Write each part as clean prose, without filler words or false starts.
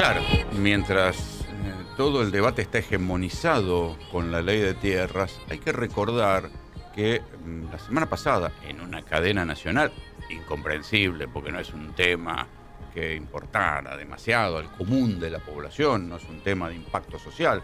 Claro, mientras todo el debate está hegemonizado con la ley de tierras, hay que recordar que la semana pasada, en una cadena nacional, incomprensible, porque no es un tema que importara demasiado al común de la población, no es un tema de impacto social.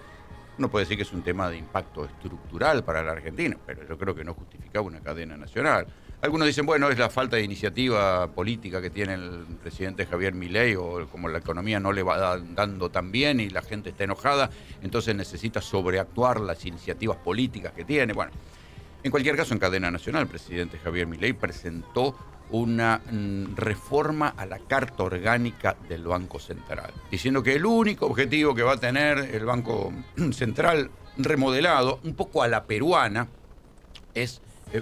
Uno puede decir que es un tema de impacto estructural para la Argentina, pero yo creo que no justificaba una cadena nacional. Algunos dicen, bueno, es la falta de iniciativa política que tiene el presidente Javier Milei, o como la economía no le va dando tan bien y la gente está enojada, entonces necesita sobreactuar las iniciativas políticas que tiene. Bueno, en cualquier caso, en cadena nacional, el presidente Javier Milei presentó una reforma a la Carta Orgánica del Banco Central, diciendo que el único objetivo que va a tener el Banco Central remodelado, un poco a la peruana, es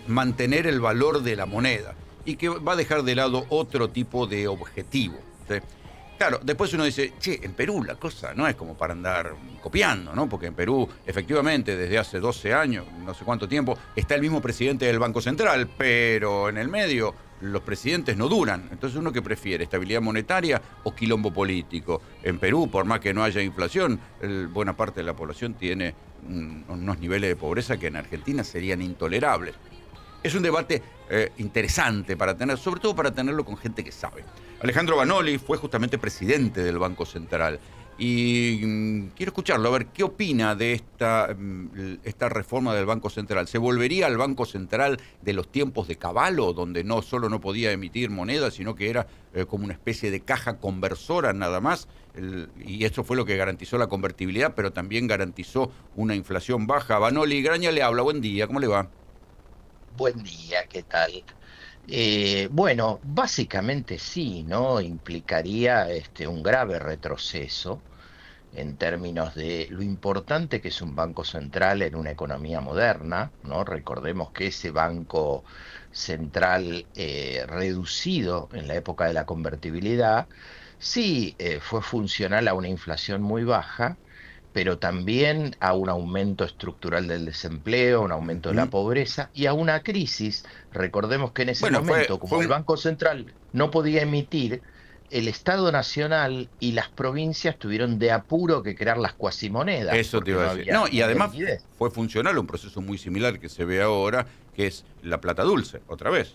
mantener el valor de la moneda y que va a dejar de lado otro tipo de objetivo, ¿sí? Claro, después uno dice, che, en Perú la cosa no es como para andar copiando, ¿no? Porque en Perú, efectivamente, desde hace 12 años, no sé cuánto tiempo, está el mismo presidente del Banco Central, pero en el medio los presidentes no duran. Entonces, ¿uno qué prefiere? ¿Estabilidad monetaria o quilombo político? En Perú, por más que no haya inflación, buena parte de la población tiene unos niveles de pobreza que en Argentina serían intolerables. Es un debate interesante para tener, sobre todo para tenerlo con gente que sabe. Alejandro Banoli fue justamente presidente del Banco Central y quiero escucharlo, a ver qué opina de esta reforma del Banco Central. ¿Se volvería al Banco Central de los tiempos de Cavallo, donde no solo no podía emitir moneda, sino que era como una especie de caja conversora nada más? Y eso fue lo que garantizó la convertibilidad, pero también garantizó una inflación baja. Banoli Graña le habla, buen día, ¿cómo le va? Buen día, ¿qué tal? Bueno, básicamente sí, ¿no? Implicaría un grave retroceso en términos de lo importante que es un banco central en una economía moderna, ¿no? Recordemos que ese banco central reducido en la época de la convertibilidad, sí fue funcional a una inflación muy baja, pero también a un aumento estructural del desempleo, un aumento de la Ujú. pobreza y a una crisis. Recordemos que en ese Bueno, momento, fue como el un... Banco Central no podía emitir, el Estado Nacional y las provincias tuvieron de apuro que crear las cuasimonedas, Eso te porque iba a no decir. No, había, y no había además liquidez. fue funcional un proceso muy similar que se ve ahora, que es la plata dulce, otra vez,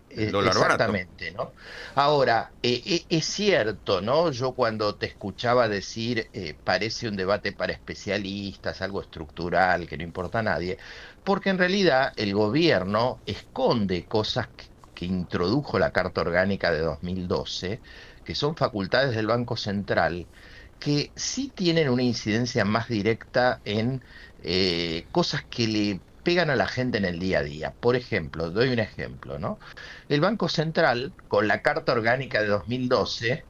el dólar barato. Exactamente, ¿no? Ahora, es cierto, ¿no? Yo cuando te escuchaba decir, parece un debate para especialistas, algo estructural, que no importa a nadie, porque en realidad el gobierno esconde cosas que introdujo la Carta Orgánica de 2012, que son facultades del Banco Central, que sí tienen una incidencia más directa en cosas que le pegan a la gente en el día a día. Por ejemplo, doy un ejemplo, ¿no? El Banco Central, con la Carta Orgánica de 2012,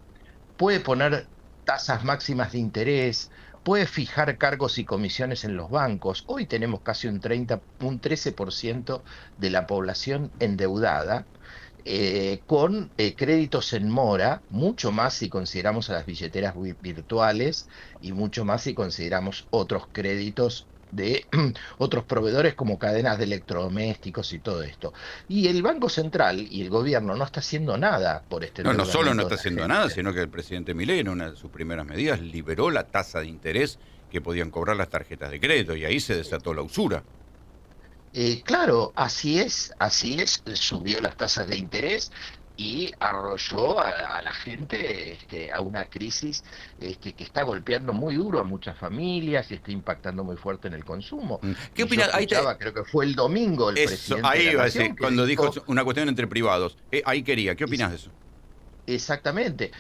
puede poner tasas máximas de interés, puede fijar cargos y comisiones en los bancos. Hoy tenemos casi un 13% de la población endeudada, con créditos en mora, mucho más si consideramos a las billeteras virtuales y mucho más si consideramos otros créditos de otros proveedores como cadenas de electrodomésticos y todo esto. Y el Banco Central y el gobierno no está haciendo nada por este No, no solo no endeudamiento de está la haciendo nada, gente. sino que el presidente Milei, en una de sus primeras medidas, liberó la tasa de interés que podían cobrar las tarjetas de crédito, y ahí se desató la usura. Claro, así es, subió las tasas de interés y arrolló a la gente a una crisis que está golpeando muy duro a muchas familias y está impactando muy fuerte en el consumo. ¿Qué Y yo opinas? escuchaba, creo que fue el domingo, el Eso, presidente de ahí la iba a decir, Nación que cuando dijo dijo, una cuestión entre privados. Ahí quería, ¿qué opinas de eso? exactamente.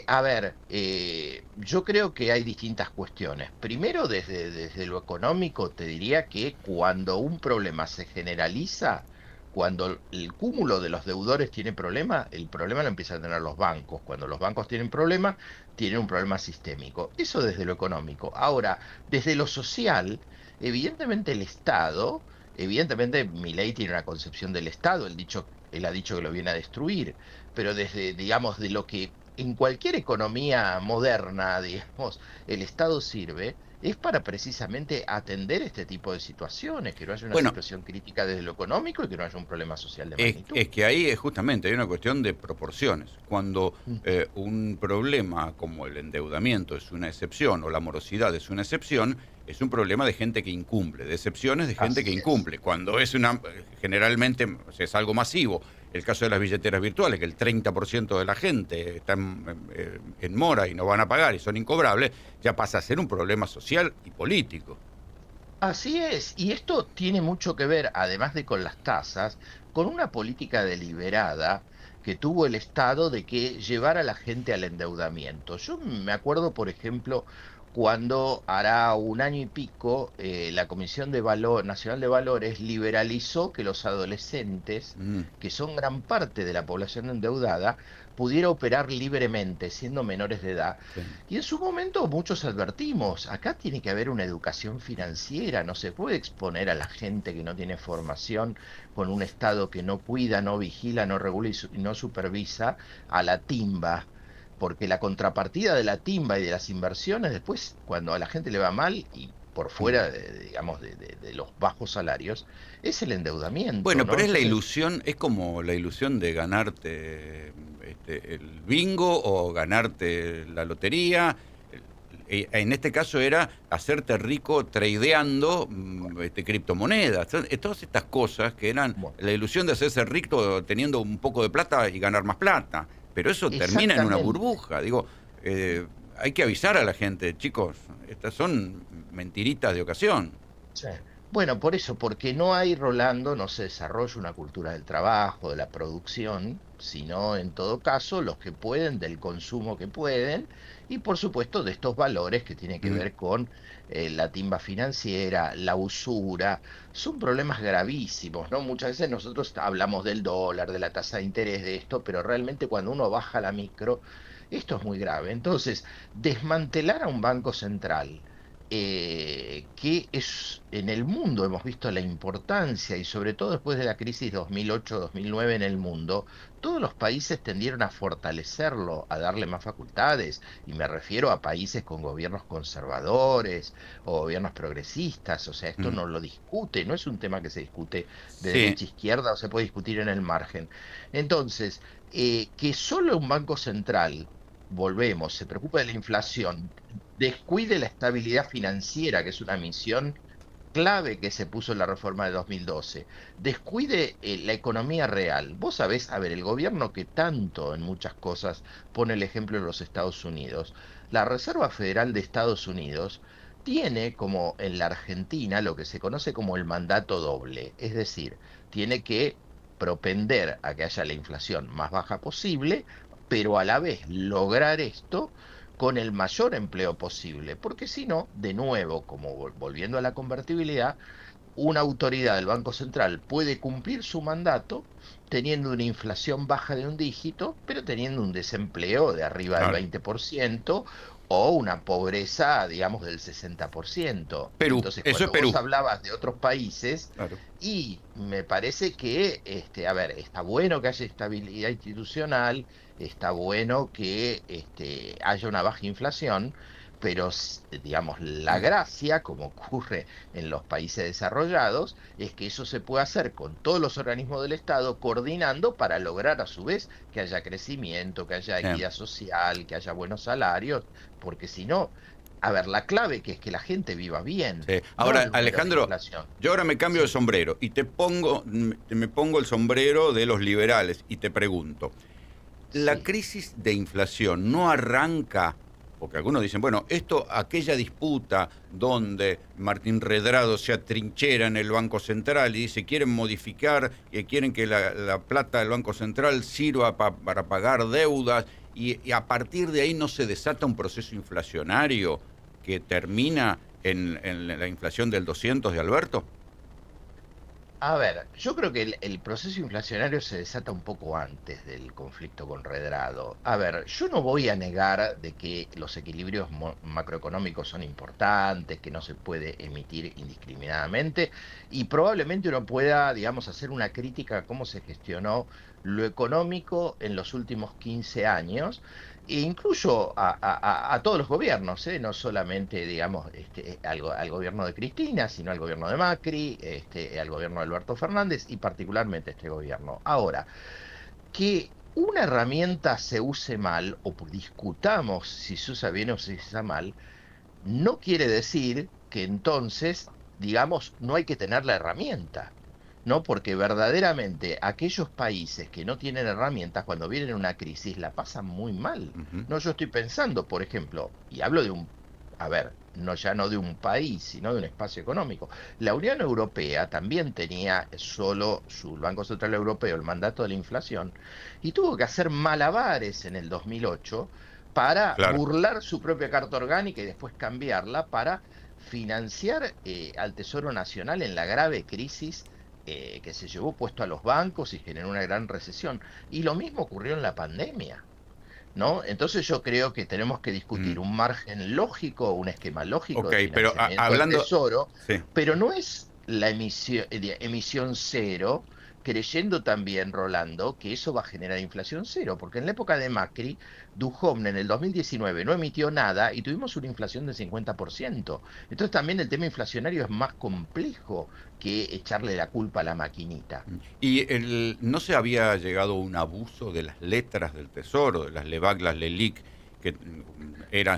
A ver, yo creo que hay distintas cuestiones. Primero, desde lo económico, te diría que cuando un problema se generaliza, cuando el cúmulo de los deudores tiene problema, el problema lo empiezan a tener los bancos. Cuando los bancos tienen problema, tienen un problema sistémico. Eso desde lo económico. Ahora, desde lo social, evidentemente el Estado, evidentemente Milei tiene una concepción del Estado, él ha dicho que lo viene a destruir, pero desde, digamos, de lo que en cualquier economía moderna, digamos, el Estado sirve, es para precisamente atender este tipo de situaciones, que no haya una Bueno, situación crítica desde lo económico y que no haya un problema social de Es, magnitud. es que ahí es justamente hay una cuestión de proporciones. Cuando Mm. un problema como el endeudamiento es una excepción o la morosidad es una excepción, es un problema de gente que incumple, de excepciones de gente que Así es. incumple. Cuando es generalmente o sea, es algo masivo. El caso de las billeteras virtuales, que el 30% de la gente está en mora y no van a pagar y son incobrables, ya pasa a ser un problema social y político. Así es, y esto tiene mucho que ver, además de con las tasas, con una política deliberada que tuvo el Estado de que llevar a la gente al endeudamiento. Yo me acuerdo, por ejemplo, cuando hará un año y pico la Comisión de Nacional de Valores liberalizó que los adolescentes, Mm, que son gran parte de la población endeudada, pudiera operar libremente, siendo menores de edad. sí. Y en su momento muchos advertimos, acá tiene que haber una educación financiera, no se puede exponer a la gente que no tiene formación con un Estado que no cuida, no vigila, no regula y no supervisa a la timba, porque la contrapartida de la timba y de las inversiones después, cuando a la gente le va mal y por Mm. fuera digamos, de los bajos salarios, es el endeudamiento, Bueno, ¿no? pero es la Entonces, ilusión, es como la ilusión de ganarte el bingo o ganarte la lotería. En este caso era hacerte rico tradeando criptomonedas. Todas estas cosas que eran bueno, la ilusión de hacerse rico teniendo un poco de plata y ganar más plata. Pero eso termina en una exactamente. burbuja. Digo, hay que avisar a la gente, chicos, estas son mentiritas de ocasión. Sí. Bueno, por eso, porque no hay, Rolando, no se desarrolla una cultura del trabajo, de la producción, sino en todo caso los que pueden, del consumo que pueden, y por supuesto de estos valores que tienen que Mm, ver con la timba financiera, la usura, son problemas gravísimos, ¿no? Muchas veces nosotros hablamos del dólar, de la tasa de interés, de esto, pero realmente cuando uno baja la micro, esto es muy grave. Entonces, desmantelar a un banco central que es en el mundo, hemos visto la importancia y sobre todo después de la crisis 2008-2009 en el mundo, todos los países tendieron a fortalecerlo, a darle más facultades, y me refiero a países con gobiernos conservadores o gobiernos progresistas, o sea, esto mm. no lo discute, no es un tema que se discute de Sí, derecha a izquierda o se puede discutir en el margen. Entonces, que solo un banco central volvemos, se preocupa de la inflación, descuide la estabilidad financiera, que es una misión clave que se puso en la reforma de 2012, descuide la economía real. Vos sabés, a ver, el gobierno que tanto en muchas cosas pone el ejemplo en los Estados Unidos, la Reserva Federal de Estados Unidos tiene como en la Argentina lo que se conoce como el mandato doble, es decir, tiene que propender a que haya la inflación más baja posible, pero a la vez lograr esto con el mayor empleo posible, porque si no, de nuevo, como volviendo a la convertibilidad, una autoridad del Banco Central puede cumplir su mandato teniendo una inflación baja de un dígito, pero teniendo un desempleo de arriba del claro. 20% o una pobreza, digamos, del 60%. Perú, Entonces, eso es cuando vos Perú. hablabas de otros países, Claro. y me parece que, a ver, está bueno que haya estabilidad institucional, está bueno que haya una baja inflación, pero, digamos, la gracia, como ocurre en los países desarrollados, es que eso se puede hacer con todos los organismos del Estado coordinando para lograr a su vez que haya crecimiento, que haya Bien. equidad social, que haya buenos salarios, porque si no, a ver, la clave que es que la gente viva bien, Sí. no Ahora, el número de Alejandro, inflación. yo ahora me cambio de Sí, sombrero y me pongo el sombrero de los liberales y te pregunto, ¿la sí. crisis de inflación no arranca? Porque algunos dicen, bueno, aquella disputa donde Martín Redrado se atrinchera en el Banco Central y dice, quieren modificar, quieren que la plata del Banco Central sirva para pagar deudas, y a partir de ahí no se desata un proceso inflacionario que termina en la inflación del 200 de Alberto. A ver, yo creo que el proceso inflacionario se desata un poco antes del conflicto con Redrado. A ver, yo no voy a negar de que los equilibrios macroeconómicos son importantes, que no se puede emitir indiscriminadamente y probablemente uno pueda, digamos, hacer una crítica a cómo se gestionó lo económico en los últimos 15 años. e incluso a todos los gobiernos, no solamente, digamos, al gobierno de Cristina, sino al gobierno de Macri, al gobierno de Alberto Fernández y particularmente este gobierno. Ahora, que una herramienta se use mal o discutamos si se usa bien o si se usa mal, no quiere decir que entonces, digamos, no hay que tener la herramienta, ¿no? Porque verdaderamente aquellos países que no tienen herramientas, cuando vienen una crisis, la pasan muy mal. Ujú. No, yo estoy pensando, por ejemplo, y hablo de a ver, no ya no de un país, sino de un espacio económico. La Unión Europea también tenía solo su Banco Central Europeo, el mandato de la inflación, y tuvo que hacer malabares en el 2008 para Claro. burlar su propia carta orgánica y después cambiarla para financiar al Tesoro Nacional en la grave crisis que se llevó puesto a los bancos y generó una gran recesión. Y lo mismo ocurrió en la pandemia, ¿no? Entonces yo creo que tenemos que discutir Mm. un margen lógico, un esquema lógico Ok, de pero financiamiento del hablando... Tesoro, Sí. pero no es la emisión cero, creyendo también, Rolando, que eso va a generar inflación cero, porque en la época de Macri, Duhovne en el 2019 no emitió nada y tuvimos una inflación del 50%. Entonces también el tema inflacionario es más complejo que echarle la culpa a la maquinita. ¿Y no se había llegado a un abuso de las letras del Tesoro, de las LEBAC, las LELIC, que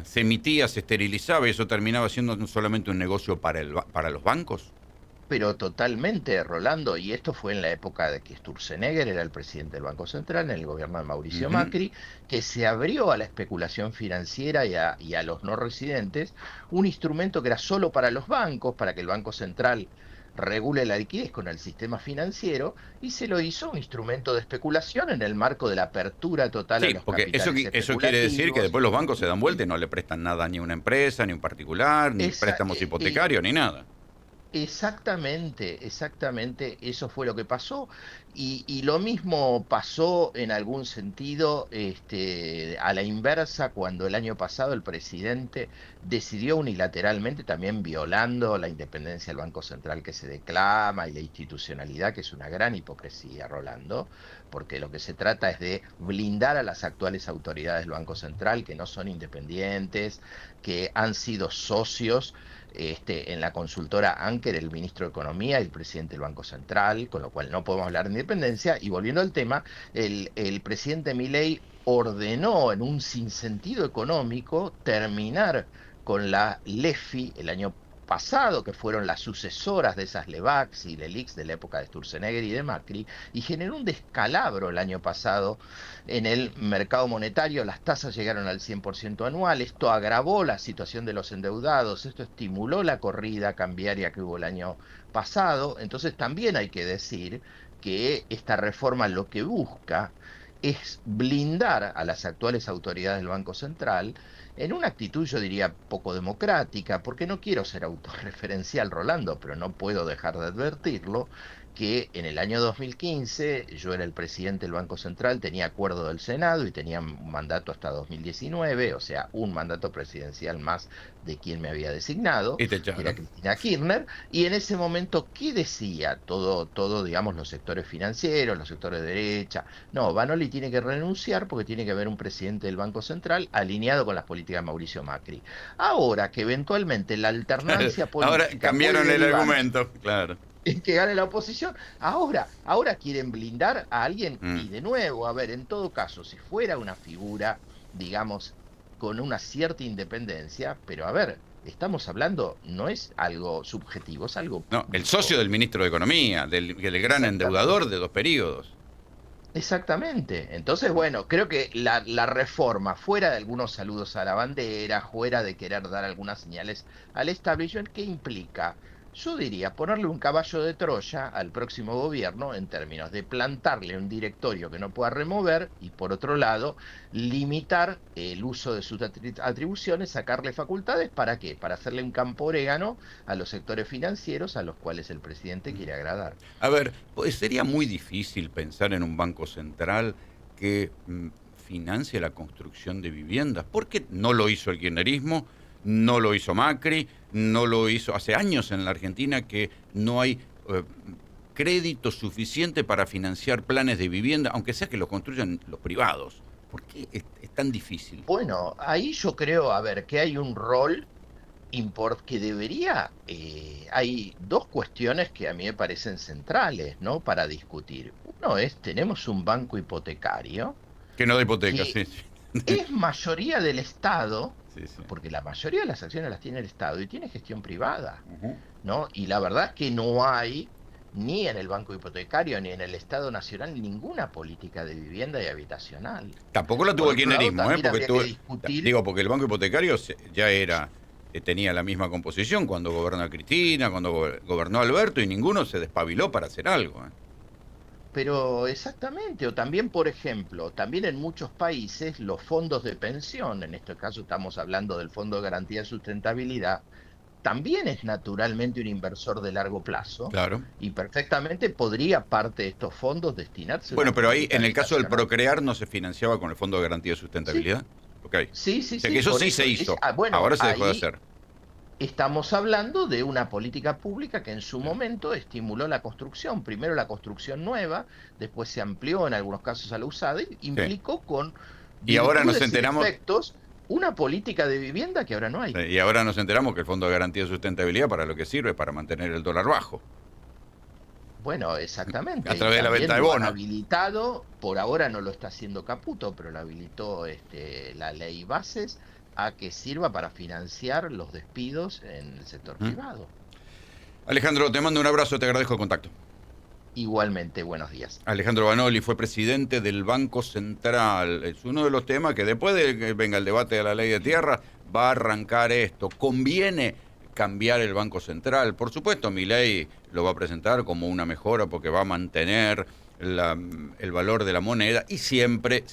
se emitía, se esterilizaba y eso terminaba siendo no solamente un negocio para los bancos? Pero totalmente, Rolando, y esto fue en la época de que Sturzenegger era el presidente del Banco Central, en el gobierno de Mauricio Ujú. Macri, que se abrió a la especulación financiera y a los no residentes un instrumento que era solo para los bancos, para que el Banco Central regule la liquidez con el sistema financiero, y se lo hizo un instrumento de especulación en el marco de la apertura total a Sí, los porque eso, capitales eso quiere decir que especulativos. después los bancos se dan vuelta y no le prestan nada ni a una empresa, ni a un particular, ni Esa, préstamos hipotecarios, ni nada. Exactamente, exactamente, eso fue lo que pasó. Y lo mismo pasó en algún sentido, a la inversa, cuando el año pasado el presidente decidió unilateralmente, también violando la independencia del Banco Central que se declama y la institucionalidad, que es una gran hipocresía, Rolando, porque lo que se trata es de blindar a las actuales autoridades del Banco Central, que no son independientes, que han sido socios en la consultora Anker, el ministro de Economía y el presidente del Banco Central, con lo cual no podemos hablar de independencia. Y volviendo al tema, el presidente Milei ordenó en un sinsentido económico terminar con la LEFI el año pasado, que fueron las sucesoras de esas LEVAX y LELIX de la época de Sturzenegger y de Macri, y generó un descalabro el año pasado en el mercado monetario. Las tasas llegaron al 100% anual, esto agravó la situación de los endeudados, esto estimuló la corrida cambiaria que hubo el año pasado. Entonces también hay que decir que esta reforma lo que busca es blindar a las actuales autoridades del Banco Central en una actitud, yo diría, poco democrática, porque no quiero ser autorreferencial, Rolando, pero no puedo dejar de advertirlo, que en el año 2015 yo era el presidente del Banco Central, tenía acuerdo del Senado y tenía un mandato hasta 2019, o sea, un mandato presidencial más de quien me había designado, Y te que era echaron. Cristina Kirchner, y en ese momento, ¿qué decía todo, digamos, los sectores financieros, los sectores de derecha? No, Banoli tiene que renunciar porque tiene que haber un presidente del Banco Central alineado con las políticas de Mauricio Macri. Ahora que eventualmente la alternancia Ahora política puede cambiaron el derivar argumento, claro. en que gane la oposición. Ahora quieren blindar a alguien Mm. y de nuevo, a ver, en todo caso, si fuera una figura, digamos, con una cierta independencia, pero a ver, estamos hablando, no es algo subjetivo, es algo No, el socio público. del ministro de Economía, del gran endeudador Exactamente. de 2 periodos. Exactamente. Entonces, bueno, creo que la reforma, fuera de algunos saludos a la bandera, fuera de querer dar algunas señales al establishment, ¿qué implica? Yo diría ponerle un caballo de Troya al próximo gobierno en términos de plantarle un directorio que no pueda remover y, por otro lado, limitar el uso de sus atribuciones, sacarle facultades, ¿para qué? Para hacerle un campo orégano a los sectores financieros a los cuales el presidente quiere agradar. A ver, pues sería muy difícil pensar en un banco central que financie la construcción de viviendas, porque no lo hizo el kirchnerismo, no lo hizo Macri, no lo hizo hace años en la Argentina que no hay eh, crédito suficiente para financiar planes de vivienda, aunque sea que lo construyan los privados. ¿Por qué es tan difícil? Bueno, ahí yo creo, a ver, que hay un rol que debería, hay dos cuestiones que a mí me parecen centrales, ¿no? Para discutir. Uno es, tenemos un banco hipotecario Que no da hipoteca, que sí. Sí, es mayoría del Estado, sí. Sí. porque la mayoría de las acciones las tiene el Estado y tiene gestión privada, Ujú. ¿no? Y la verdad es que no hay, ni en el banco hipotecario, ni en el Estado Nacional, ninguna política de vivienda y habitacional. Tampoco la tuvo Por el otro lado, kirchnerismo, también porque habría que discutir. digo, porque el banco hipotecario ya era, tenía la misma composición cuando gobernó Cristina, cuando gobernó Alberto, y ninguno se despabiló para hacer algo. Pero exactamente, o también, por ejemplo, también en muchos países los fondos de pensión, en este caso estamos hablando del Fondo de Garantía de Sustentabilidad, también es naturalmente un inversor de largo plazo Claro. y perfectamente podría parte de estos fondos destinarse a una Bueno, pero ahí, política en el caso del habitacional. Procrear, no se financiaba con el Fondo de Garantía de Sí, Sustentabilidad. Ok. sí, sí, O sea que sí, eso por sí eso se hizo. bueno, Ahora se dejó de ahí hacer. estamos hablando de una política pública que en su Sí. momento estimuló la construcción, primero la construcción nueva, después se amplió en algunos casos a la usada y Sí. implicó con Y ahora nos virtudes y enteramos, defectos una política de vivienda que ahora no hay. y ahora nos enteramos que el Fondo de Garantía de Sustentabilidad para lo que sirve, para mantener el dólar bajo, Bueno, a exactamente, y través de la venta también de lo han bonos. habilitado, por ahora no lo está haciendo Caputo, pero lo habilitó la ley Bases a que sirva para financiar los despidos en el sector ¿Mm? privado. Alejandro, te mando un abrazo, te agradezco el contacto. Igualmente, buenos días. Alejandro Banoli fue presidente del Banco Central. Es uno de los temas que después de que venga el debate de la ley de tierra va a arrancar esto. ¿Conviene cambiar el Banco Central? Por supuesto, Milei lo va a presentar como una mejora porque va a mantener el valor de la moneda y siempre,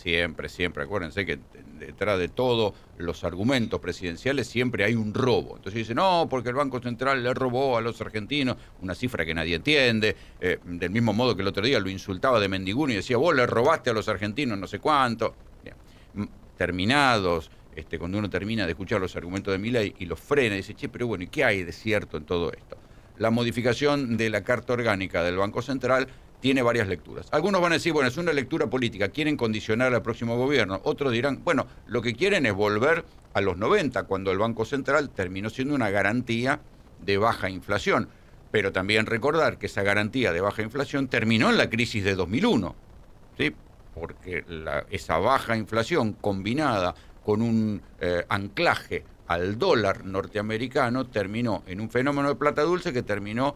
acuérdense que detrás de todos los argumentos presidenciales siempre hay un robo. Entonces dicen, no, porque el Banco Central le robó a los argentinos una cifra que nadie entiende, del mismo modo que el otro día lo insultaba de mendigún y decía, vos le robaste a los argentinos no sé cuánto. Bien. Terminados, cuando uno termina de escuchar los argumentos de Milei y los frena y dice, che, pero bueno, ¿y qué hay de cierto en todo esto? La modificación de la Carta Orgánica del Banco Central tiene varias lecturas. Algunos van a decir, bueno, es una lectura política, quieren condicionar al próximo gobierno. Otros dirán, bueno, lo que quieren es volver a los 90, cuando el Banco Central terminó siendo una garantía de baja inflación. Pero también recordar que esa garantía de baja inflación terminó en la crisis de 2001, ¿sí? Porque esa baja inflación combinada con un anclaje al dólar norteamericano terminó en un fenómeno de plata dulce que terminó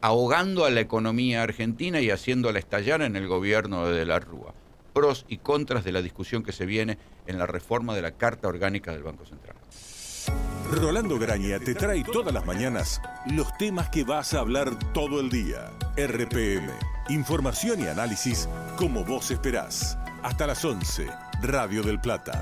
ahogando a la economía argentina y haciéndola estallar en el gobierno de la Rúa. Pros y contras de la discusión que se viene en la reforma de la Carta Orgánica del Banco Central. Rolando Graña te trae todas las mañanas los temas que vas a hablar todo el día. RPM, información y análisis como vos esperás. Hasta las 11, Radio del Plata.